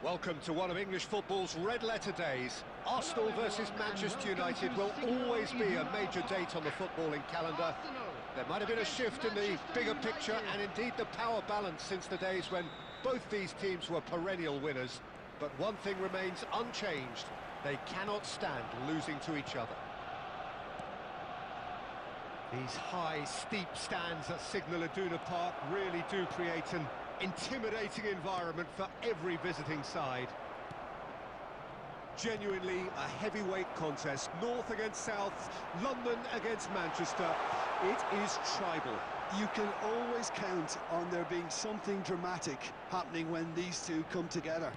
Welcome to one of English football's red-letter days. Arsenal versus Manchester United will always be a major date on the footballing calendar. There might have been a shift in the bigger picture and indeed the power balance since the days when both these teams were perennial winners. But one thing remains unchanged. They cannot stand losing to each other. These high, steep stands at Signal Iduna Park really do create an intimidating environment for every visiting side. Genuinely a heavyweight contest, North against South, London against Manchester. It is tribal. You can always count on there being something dramatic happening when these two come together.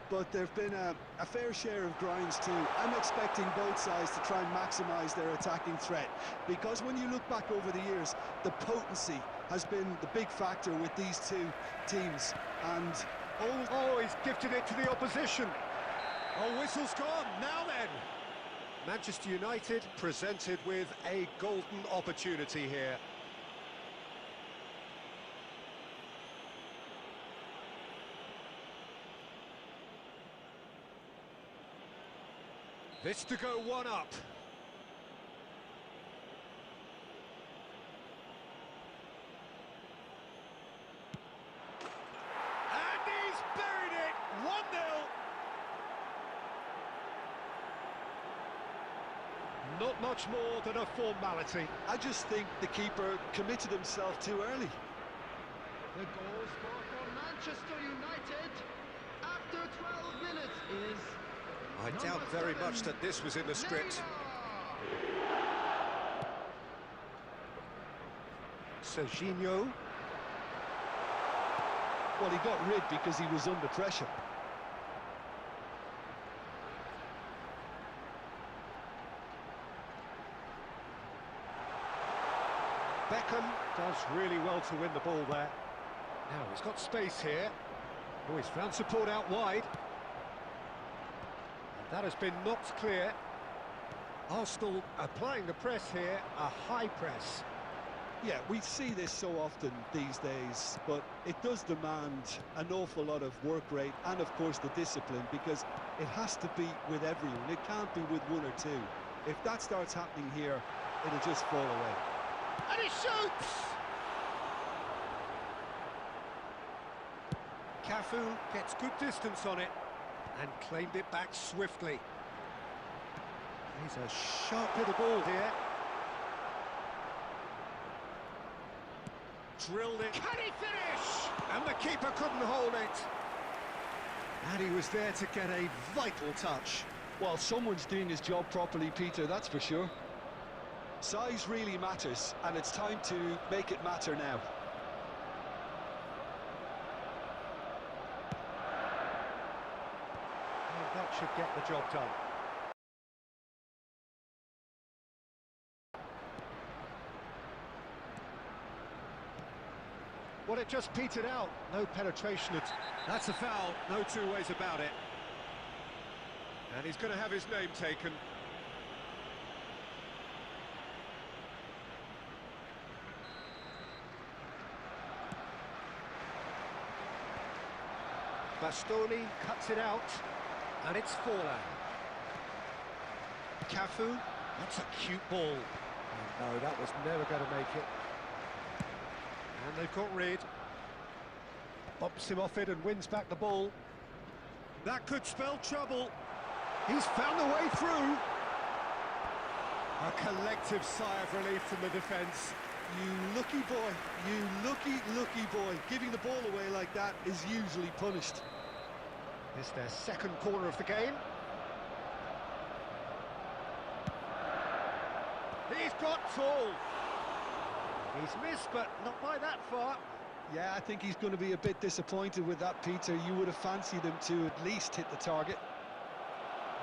But there have been a fair share of grinds too. I'm expecting both sides to try and maximise their attacking threat, because when you look back over the years, the potency has been the big factor with these two teams. And oh, he's gifted it to the opposition. Oh, whistle's gone, now then. Manchester United presented with a golden opportunity here. This to go one up. And he's buried it! 1-0. Not much more than a formality. I just think the keeper committed himself too early. The goal scored for Manchester United after 12 minutes is... I doubt very much that this was in the script. Serginho. Well, he got rid because he was under pressure. Beckham does really well to win the ball there. Now he's got space here. Oh, he's found support out wide. That has been knocked clear. Arsenal applying the press here, a high press. Yeah, we see this so often these days, but it does demand an awful lot of work rate and, of course, the discipline, because it has to be with everyone. It can't be with one or two. If that starts happening here, it'll just fall away. And he shoots! Cafu gets good distance on it and claimed it back swiftly. He's a sharp hit of ball here. Drilled it. Can he finish? And the keeper couldn't hold it. And he was there to get a vital touch. Well, someone's doing his job properly, Peter, that's for sure. Size really matters, and it's time to make it matter now. That should get the job done. Well, it just petered out. No penetration. That's a foul. No two ways about it. And he's going to have his name taken. Bastoni cuts it out. And it's Forlan. Cafu, that's a cute ball. Oh, no, that was never going to make it. And they've got rid. Bumps him off it and wins back the ball. That could spell trouble. He's found the way through. A collective sigh of relief from the defence. You lucky boy, you lucky boy. Giving the ball away like that is usually punished. It's their second corner of the game. He's got tall. He's missed, but not by that far. Yeah, I think he's going to be a bit disappointed with that, Peter. You would have fancied him to at least hit the target.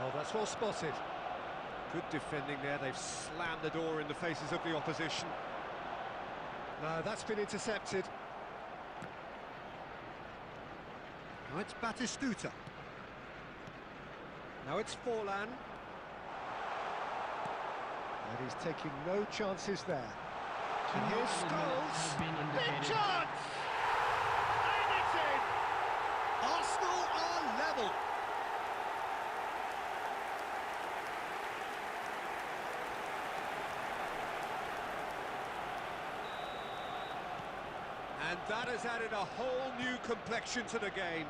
Oh, that's well spotted. Good defending there. They've slammed the door in the faces of the opposition. No, that's been intercepted. Now it's Batistuta. Now it's Forlan. And he's taking no chances there. And here's Scholes. Big chance! And it's in! Arsenal are level. And that has added a whole new complexion to the game.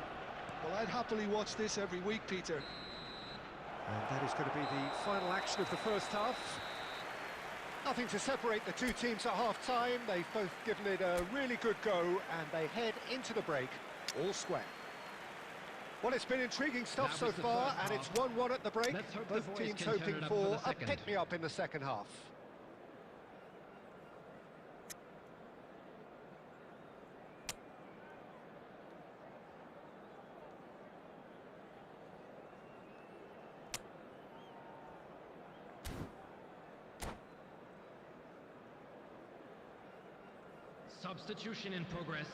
Well, I'd happily watch this every week, Peter. And that is going to be the final action of the first half. Nothing to separate the two teams at half-time. They've both given it a really good go, and they head into the break all square. Well, it's been intriguing stuff so far, and it's 1-1 at the break. Both teams hoping for a pick-me-up in the second half. Substitution in progress.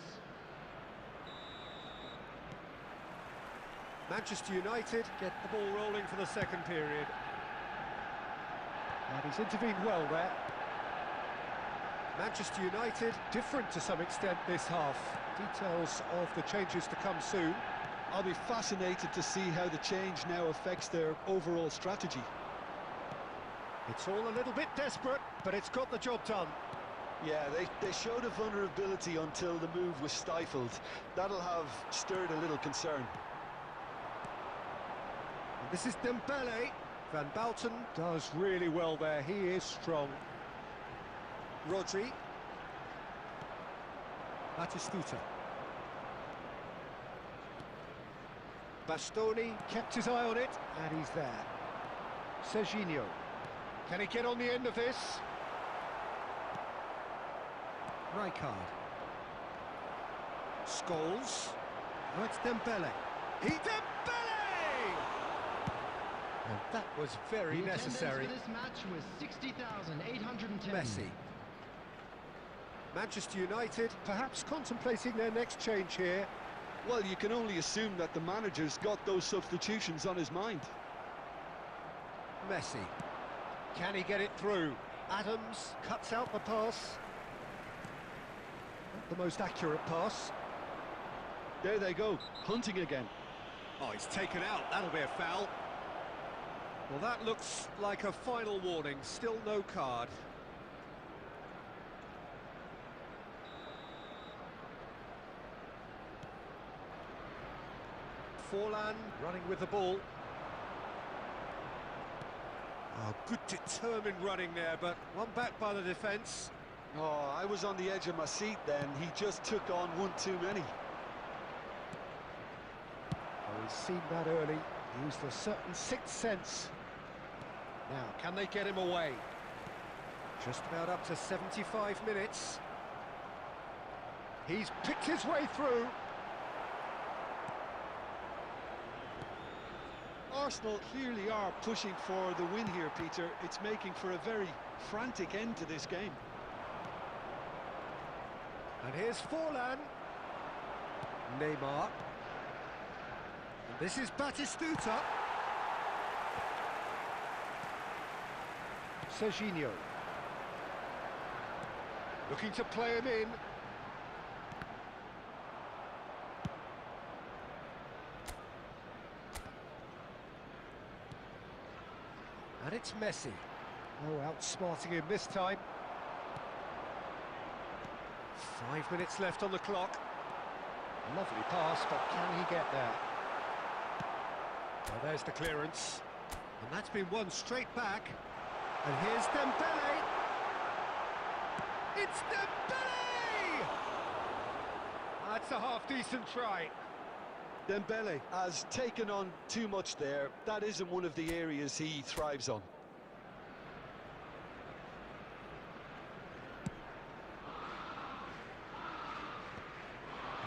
Manchester United get the ball rolling for the second period. And he's intervened well there. Manchester United different to some extent this half. Details of the changes to come soon. I'll be fascinated to see how the change now affects their overall strategy. It's all a little bit desperate, but it's got the job done. Yeah, they showed a vulnerability until the move was stifled. That'll have stirred a little concern. And this is Dembele. Van Bouten does really well there. He is strong. Rodri. Batistuta. Bastoni kept his eye on it, and he's there. Serginho. Can he get on the end of this? Rijkaard. Scholes. Oh, it's Dembele. Dembele! And that was very necessary. The attendance for this match was 60,810. Messi. Manchester United perhaps contemplating their next change here. Well, you can only assume that the manager's got those substitutions on his mind. Messi. Can he get it through? Adams cuts out the pass. Not the most accurate pass. There they go, hunting again. Oh, he's taken out. That'll be a foul. Well, that looks like a final warning. Still no card. Forlan running with the ball. Oh, good determined running there, but one back by the defence. Oh, I was on the edge of my seat then. He just took on one too many. Oh, he's seen that early. He used a certain sixth sense. Now, can they get him away? Just about up to 75 minutes. He's picked his way through. Arsenal clearly are pushing for the win here, Peter. It's making for a very frantic end to this game. And here's Forlan. Neymar. And this is Batistuta. Serginho. Looking to play him in. And it's Messi. Oh, outsmarting him this time. 5 minutes left on the clock. Lovely pass, but can he get there? Well, there's the clearance. And that's been won straight back. And here's Dembele. It's Dembele! That's a half-decent try. Dembele has taken on too much there. That isn't one of the areas he thrives on.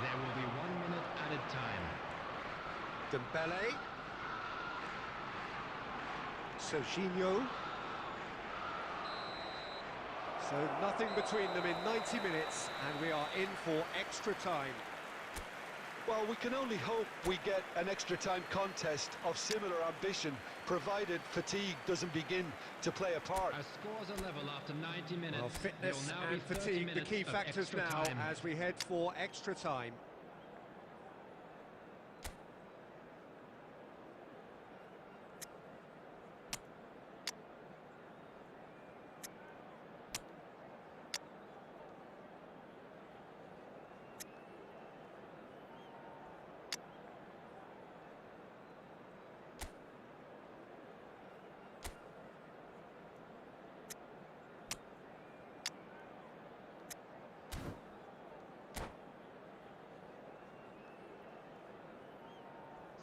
There will be 1 minute added time. Dembele. Serginho. So nothing between them in 90 minutes, and we are in for extra time. Well, we can only hope we get an extra time contest of similar ambition, provided fatigue doesn't begin to play a part. As scores are level after 90 minutes. Well, fitness there will now and be 30 fatigue, the minutes key of factors extra now time. as we head for extra time.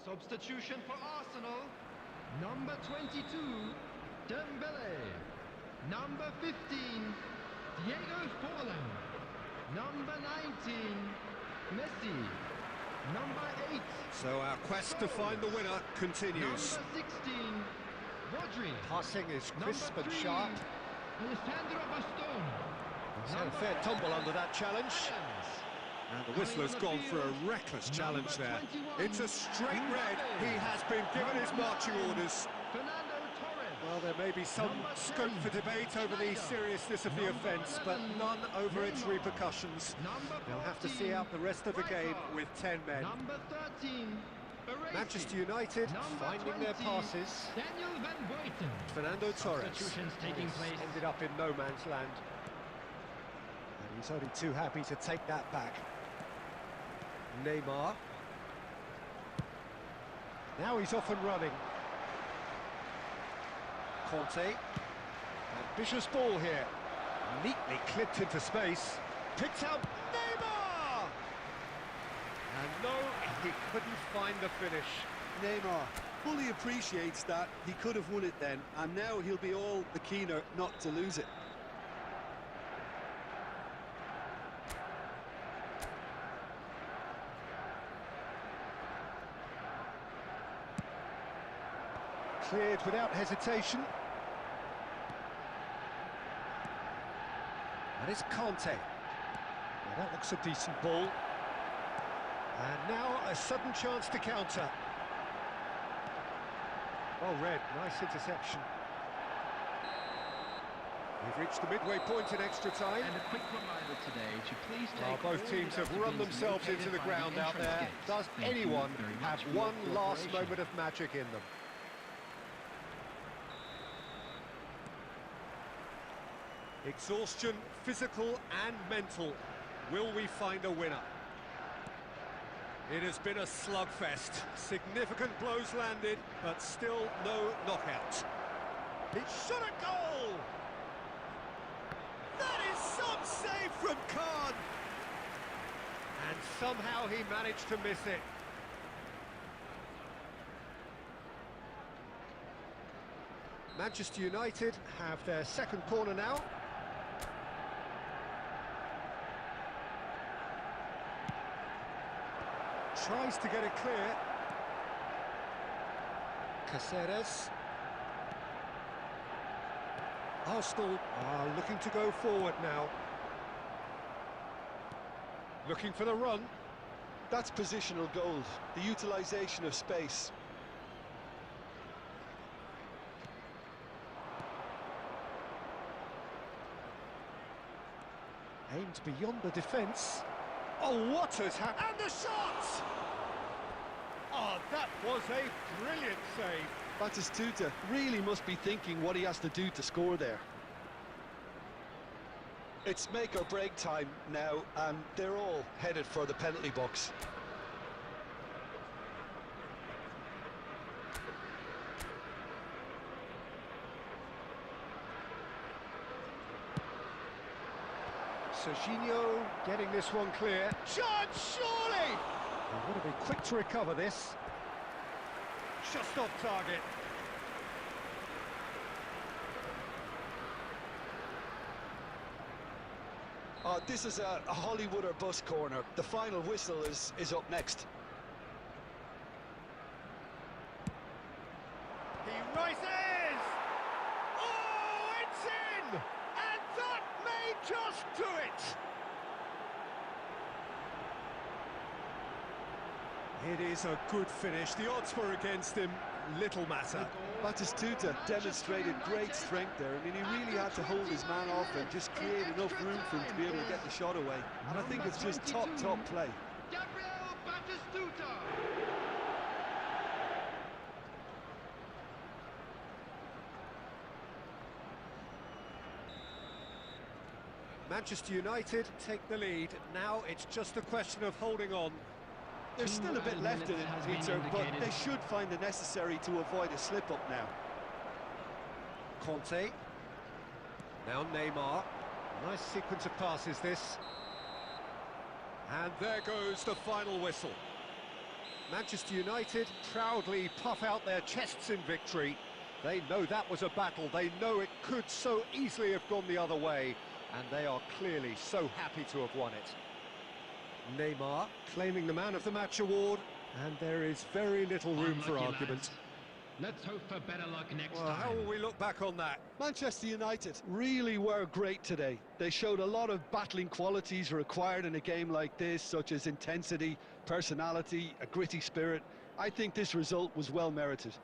Substitution for Arsenal. Number 22, Dembele. Number 15, Diego Forlan. Number 19, Messi. Number 8. So our quest to find the winner continues. Number 16, Rodri. Passing is crisp Number and 3, sharp. Alessandro Bastoni. He's had a fair tumble under that challenge. And the whistler's gone for a reckless challenge there. It's a straight red. He has been given his marching orders. Fernando Torres. Well, there may be some scope for debate over the seriousness of the offence, but none over its repercussions. They'll have to see out the rest of the game with 10 men. Number 13, Baresi. Manchester United finding their passes. Daniel Van Buiten. Fernando Torres Substitutions taking place. ended up in no man's land. And he's only too happy to take that back. Neymar. Now he's off and running. Conte. Ambitious ball here. Neatly clipped into space. Picked out Neymar! And no, he couldn't find the finish. Neymar fully appreciates that he could have won it then, and now he'll be all the keener not to lose it. Cleared without hesitation. And it's Conte. Well, that looks a decent ball. And now a sudden chance to counter. Well read, nice interception. We've reached the midway point in extra time. And a quick reminder today to please Well, take both teams have run themselves into the ground out there. Does anyone have one last moment of magic in them? Exhaustion, physical and mental. Will we find a winner? It has been a slugfest. Significant blows landed, but still no knockout. It shot a goal! That is some save from Khan! And somehow he managed to miss it. Manchester United have their second corner now. Tries to get it clear. Caceres. Arsenal are looking to go forward now. Looking for the run. That's positional gold, the utilisation of space. Aimed beyond the defence. Oh, what has happened? And the shot! Oh, that was a brilliant save. Batistuta really must be thinking what he has to do to score there. It's make or break time now, and they're all headed for the penalty box. Serginho getting this one clear. Shot, surely! They've got to be quick to recover this. Just off target. This is a Hollywood or bust corner. The final whistle is up next. He rises! Oh, it's in! And that may just do it! It is a good finish. The odds were against him. Little matter. Batistuta demonstrated great strength there. I mean, he really had to hold his man off and just create enough room for him to be able to get the shot away. And I think it's just top play. Gabriel Batistuta. Manchester United take the lead. Now it's just a question of holding on. There's still a bit left in it, Peter, but they should find the necessary to avoid a slip-up now. Conte. Now Neymar. Nice sequence of passes, this. And there goes the final whistle. Manchester United proudly puff out their chests in victory. They know that was a battle, they know it could so easily have gone the other way, and they are clearly so happy to have won it. Neymar claiming the Man of the Match award, and there is very little room for argument. Let's hope for better luck next Well, time. how will we look back on that? Manchester United really were great today. They showed a lot of battling qualities required in a game like this, such as intensity, personality, a gritty spirit. I think this result was well merited.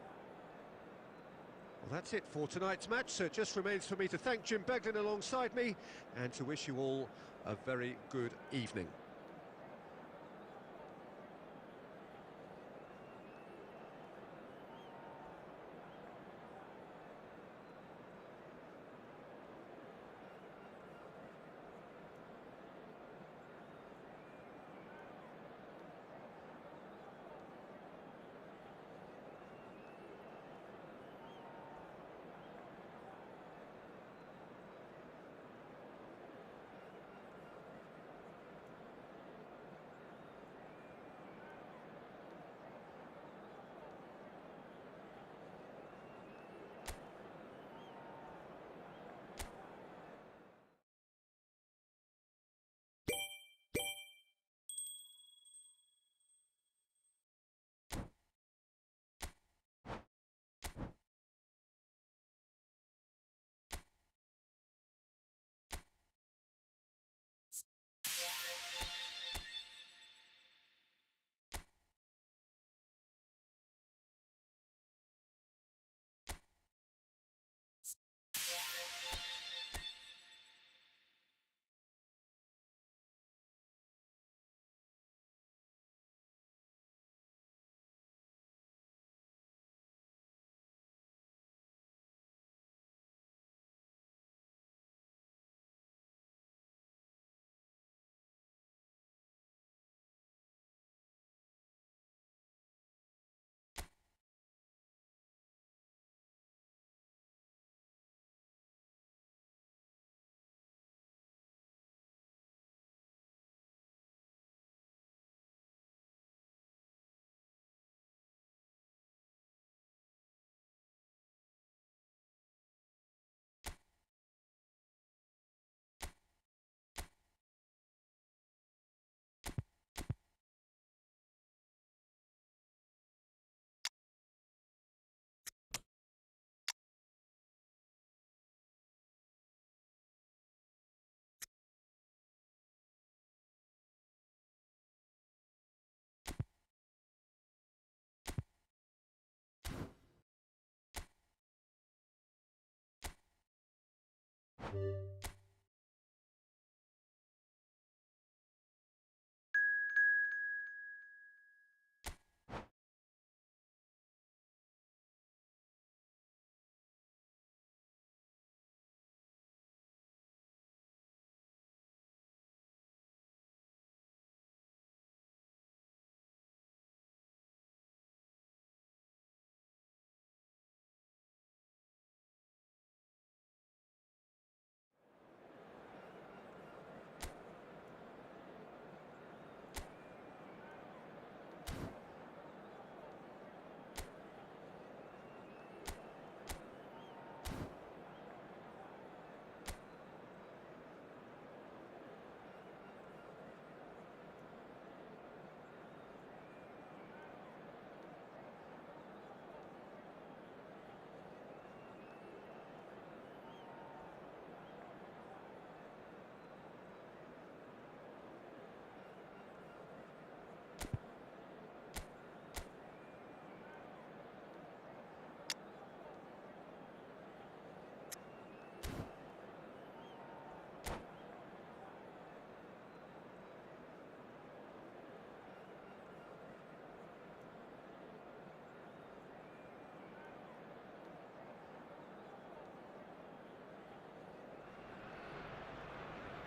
Well, that's it for tonight's match, so it just remains for me to thank Jim Beglin alongside me and to wish you all a very good evening.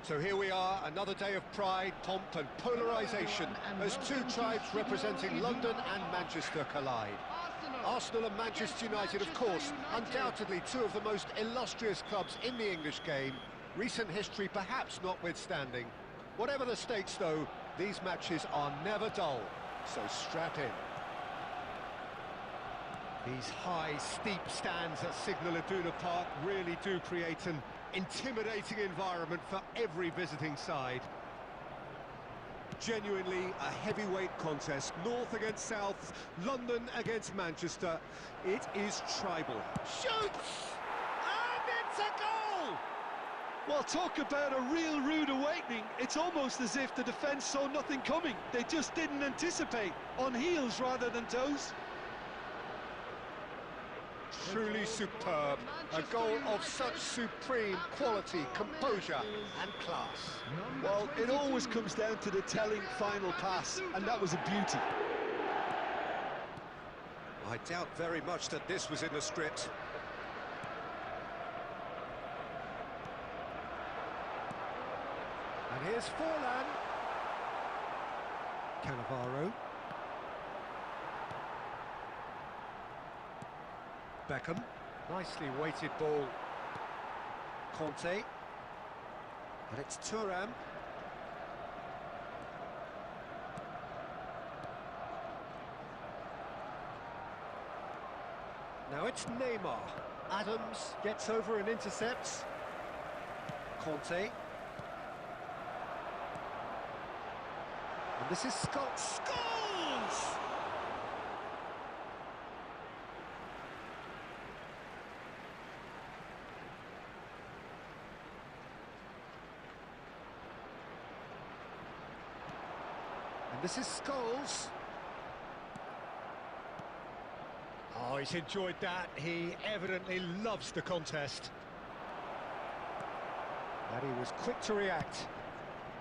So here we are, another day of pride, pomp and polarisation as two tribes representing London and Manchester collide. Arsenal and Manchester United, of course, undoubtedly two of the most illustrious clubs in the English game, recent history perhaps notwithstanding. Whatever the stakes though, these matches are never dull, so strap in. These high, steep stands at Signal Iduna Park really do create an intimidating environment for every visiting side. Genuinely a heavyweight contest, North against South, London against Manchester. It is tribal. Shoots! And it's a goal! Well, talk about a real rude awakening. It's almost as if the defence saw nothing coming. They just didn't anticipate, on heels rather than toes. Truly superb. A goal of such supreme quality, composure and class. Well, it always comes down to the telling final pass, and that was a beauty. I doubt very much that this was in the script. And here's Forlan. Cannavaro. Beckham. Nicely weighted ball. Conte. And it's Thuram. Now it's Neymar. Adams gets over and intercepts. Conte. And this is Scholes. Scholes! And this is Scholes. Oh, he's enjoyed that. He evidently loves the contest. And he was quick to react.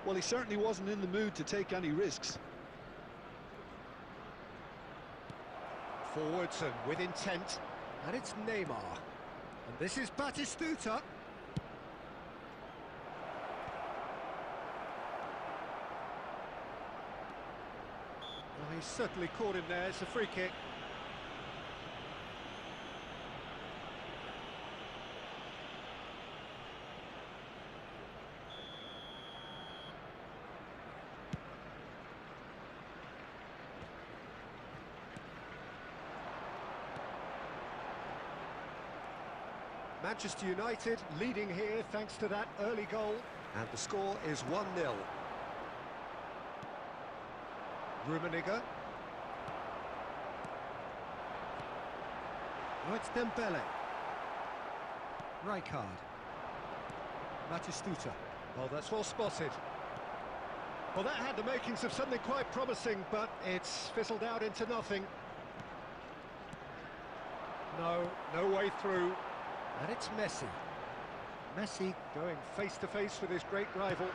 Well, he certainly wasn't in the mood to take any risks. Forwards and with intent. And it's Neymar. And this is Batistuta. Well, he's certainly caught him there. It's a free kick. Manchester United leading here thanks to that early goal. And the score is 1-0. Rummenigge. Oh, it's Dembele. Rijkaard. Batistuta. Oh, that's well spotted. Well, that had the makings of something quite promising, but it's fizzled out into nothing. No way through. And it's Messi. Messi going face-to-face with his great rival.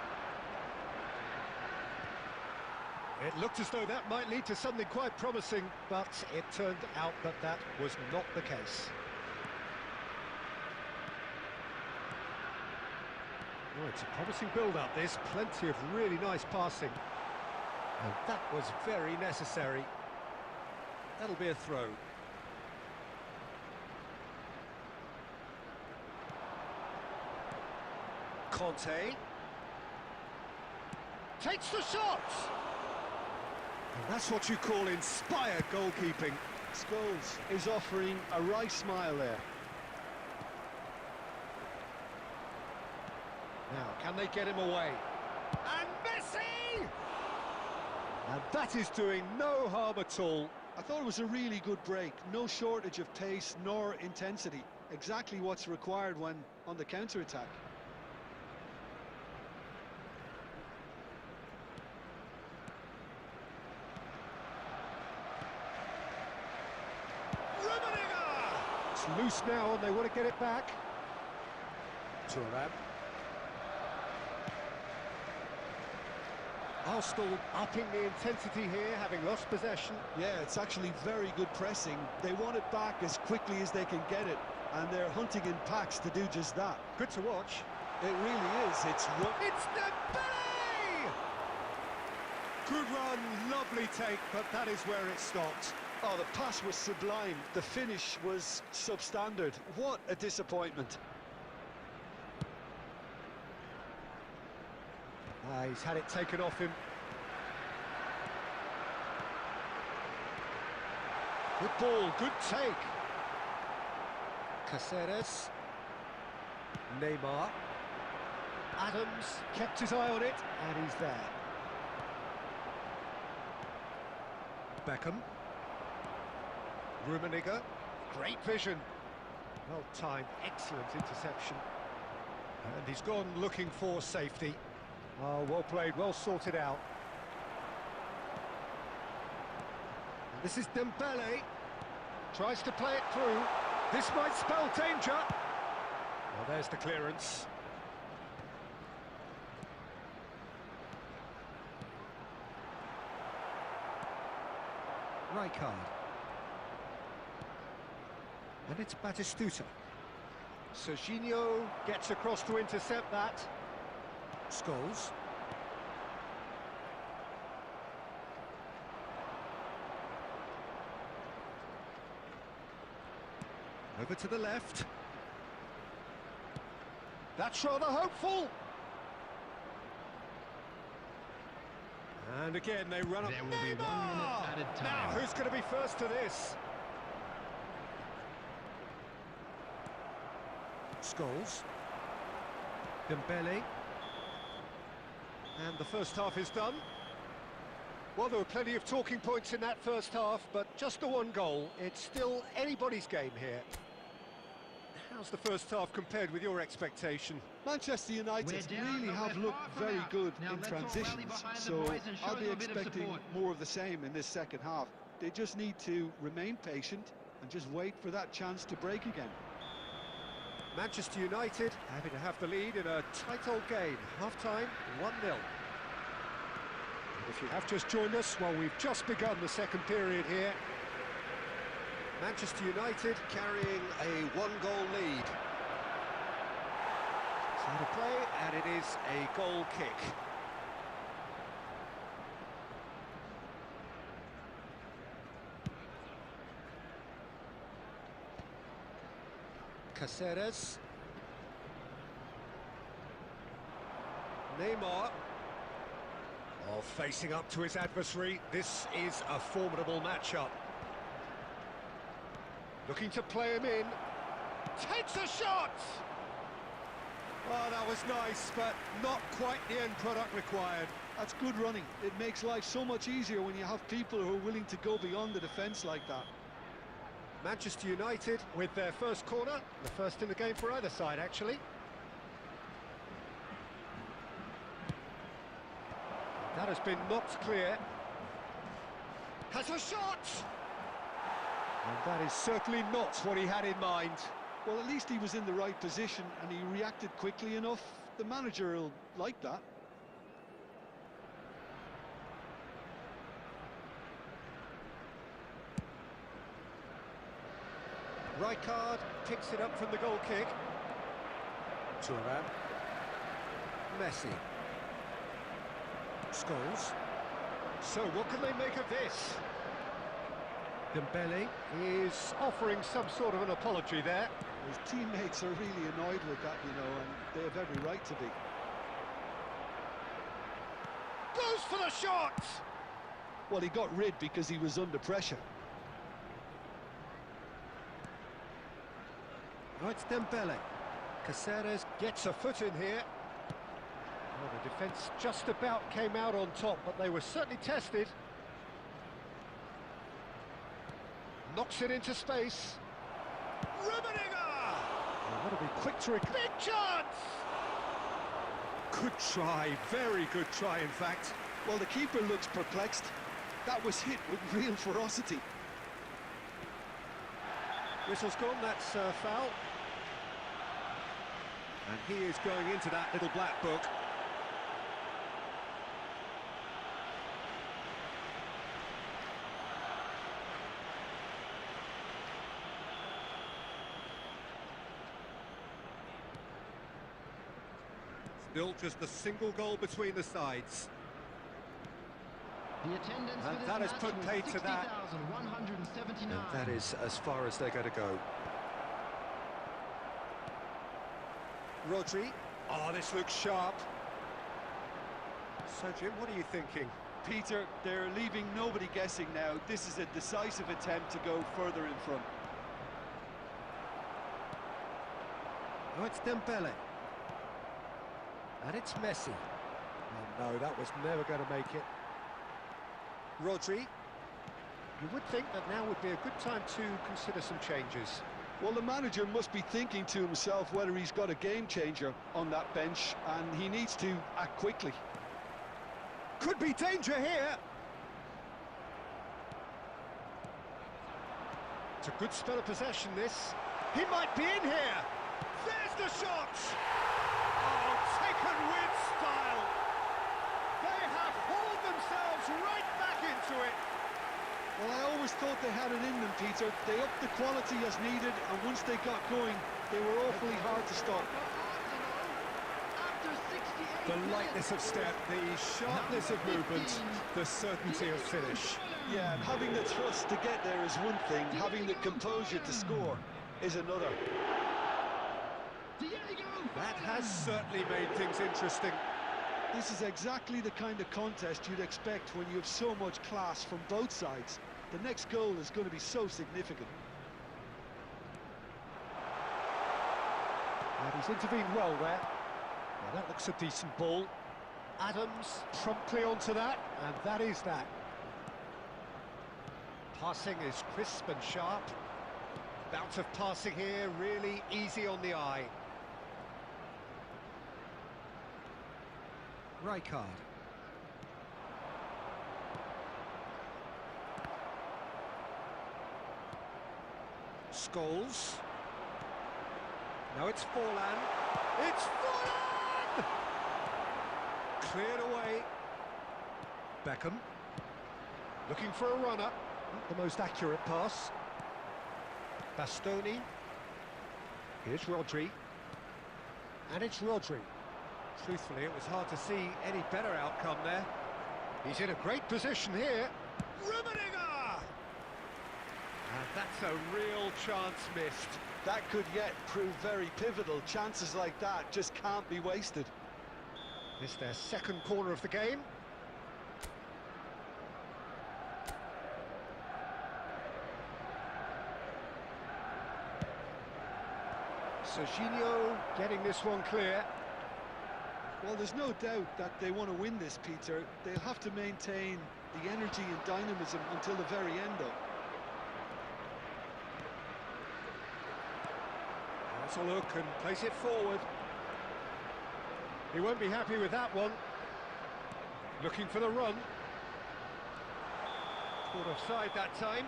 It looked as though that might lead to something quite promising, but it turned out that that was not the case. Oh, it's a promising build-up, this. Plenty of really nice passing. And that was very necessary. That'll be a throw. Conte takes the shot, and that's what you call inspired goalkeeping. Scholes is offering a right smile there. Now, can they get him away? And Messi! And that is doing no harm at all. I thought it was a really good break. No shortage of pace nor intensity. Exactly what's required when on the counter-attack. Loose now and they want to get it back. Thuram. Arsenal upping the intensity here, having lost possession. Yeah, it's actually very good pressing. They want it back as quickly as they can get it, and they're hunting in packs to do just that. Good to watch. It really is. It's Dembele! Good run, lovely take, but that is where it stopped. Oh, the pass was sublime. The finish was substandard. What a disappointment. He's had it taken off him. Good ball, good take. Caceres. Neymar. Adams kept his eye on it, and he's there. Beckham. Rummenigge. Great vision. Well timed, excellent interception. And he's gone looking for safety. Oh, well played, well sorted out. And this is Dembele. Tries to play it through. This might spell danger. Well, there's the clearance. Rijkaard. And it's Batistuta. Serginho gets across to intercept that. Scholes. Over to the left. That's rather hopeful. And again, they run up. There will be 1 minute added time. Now, who's going to be first to this? Scholes. Dembele. And the first half is done. Well, there were plenty of talking points in that first half, but just the one goal. It's still anybody's game here. How's the first half compared with your expectation? Manchester United really have looked very good in transitions, so I'll be expecting more of the same in this second half. They just need to remain patient and just wait for that chance to break again. Manchester United happy to have the lead in a tight old game. Half-time, 1-0. If you have just joined us, well, we've just begun the second period here. Manchester United carrying a 1-goal lead. So to play, and it is a goal kick. Caceres. Neymar. Oh, facing up to his adversary. This is a formidable matchup. Looking to play him in. Takes a shot! Oh, that was nice, but not quite the end product required. That's good running. It makes life so much easier when you have people who are willing to go beyond the defence like that. Manchester United with their first corner, the first in the game for either side, actually. That has been knocked clear. Has a shot! And that is certainly not what he had in mind. Well, at least he was in the right position and he reacted quickly enough. The manager will like that. Rijkaard picks it up from the goal kick. Thuram. Messi. Scholes. So what can they make of this? Dembele is offering some sort of an apology there. His teammates are really annoyed with that, you know, and they have every right to be. Goes for the shot! Well, he got rid because he was under pressure. Oh, it's Dembele. Caceres gets a foot in here. Well, the defence just about came out on top, but they were certainly tested. Knocks it into space. Rummenigge! Oh, what a be quick to recover. Big chance! Good try, very good try, in fact. Well, the keeper looks perplexed. That was hit with real ferocity. Whistle's gone, that's foul. And he is going into that little black book. Still just a single goal between the sides. The attendance And for this that has match put was paid to that. 60,179. And that is as far as they're going to go. Rodri. Oh, this looks sharp. So, Jim, what are you thinking? Peter, they're leaving nobody guessing now. This is a decisive attempt to go further in front. Oh, it's Dembele. And it's Messi. Oh, no, that was never going to make it. Rodri. You would think that now would be a good time to consider some changes. Well, the manager must be thinking to himself whether he's got a game changer on that bench, and he needs to act quickly. Could be danger here. It's a good spell of possession, this. He might be in here. There's the shot. Oh, taken with style. They have hauled themselves right back into it. Well, I always thought they had it in them, Peter. They upped the quality as needed, and once they got going, they were awfully hard to stop. The lightness of step, the sharpness of movement, the certainty of finish. Yeah, and having the thrust to get there is one thing, having the composure to score is another. That has certainly made things interesting. This is exactly the kind of contest you'd expect when you have so much class from both sides. The next goal is going to be so significant. And he's intervened well there. Well, that looks a decent ball. Adams promptly onto that, and that is that. Passing is crisp and sharp. Bout of passing here, really easy on the eye. Rijkaard. Scholes. Now it's Forlan. It's Forlan! Cleared away. Beckham. Looking for a runner. Not the most accurate pass. Bastoni. Here's Rodri. And it's Rodri. Truthfully, it was hard to see any better outcome there. He's in a great position here. Rummenigge! And that's a real chance missed. That could yet prove very pivotal. Chances like that just can't be wasted. It's their second corner of the game. Serginho getting this one clear. Well, there's no doubt that they want to win this, Peter. They'll have to maintain the energy and dynamism until the very end, though. Has a look and plays it forward. He won't be happy with that one. Looking for the run. Caught offside that time.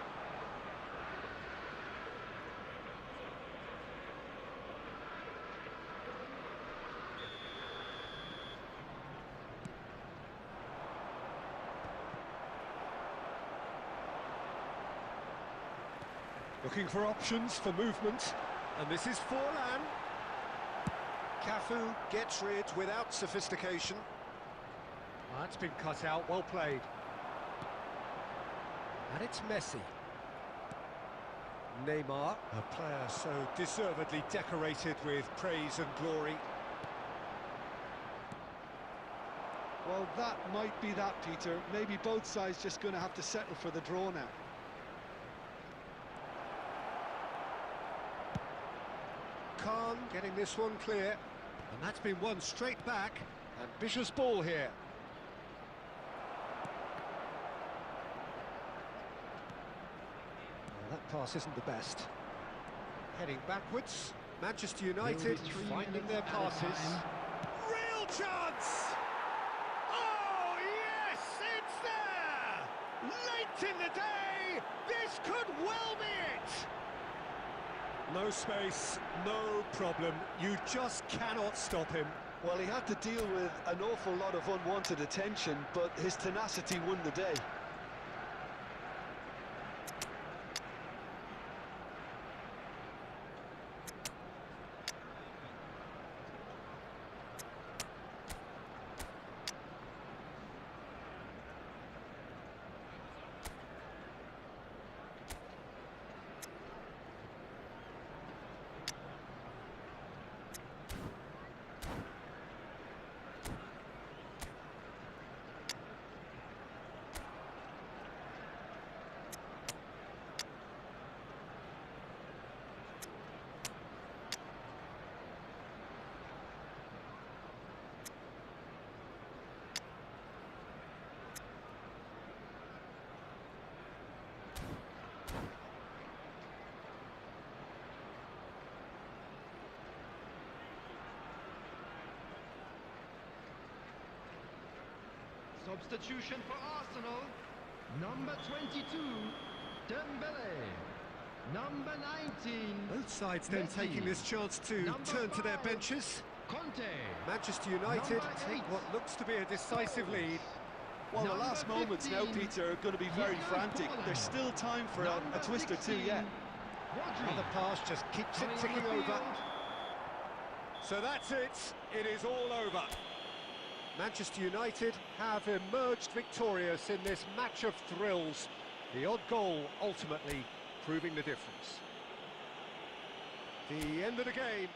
Looking for options for movement, and this is Forlan. Cafu gets rid without sophistication. That's been cut out, well played. And it's Messi. Neymar, a player so deservedly decorated with praise and glory. Well, that might be that, Peter. Maybe both sides just going to have to settle for the draw now. Khan getting this one clear, and that's been won straight back. Ambitious ball here. Well, that pass isn't the best. Heading backwards, Manchester United finding their passes. Real chance! Oh yes, it's there! Late in the day, this could well be it! No space, no problem. You just cannot stop him. Well, he had to deal with an awful lot of unwanted attention, but his tenacity won the day. Substitution for Arsenal. Number 22, Dembele. Number 19, Both sides then Messi. taking this chance to Number turn to their 5, benches. Conte. Manchester United Number take 8, what looks to be a decisive lead. Well, the Number last moments now, 15, Peter, are going to be very Diego frantic. Forlan. There's still time for a Number twist or two 16, yet. Rodri. Another pass just keeps it Coming on ticking the over. field. So that's it. It is all over. Manchester United have emerged victorious in this match of thrills. The odd goal ultimately proving the difference. The end of the game.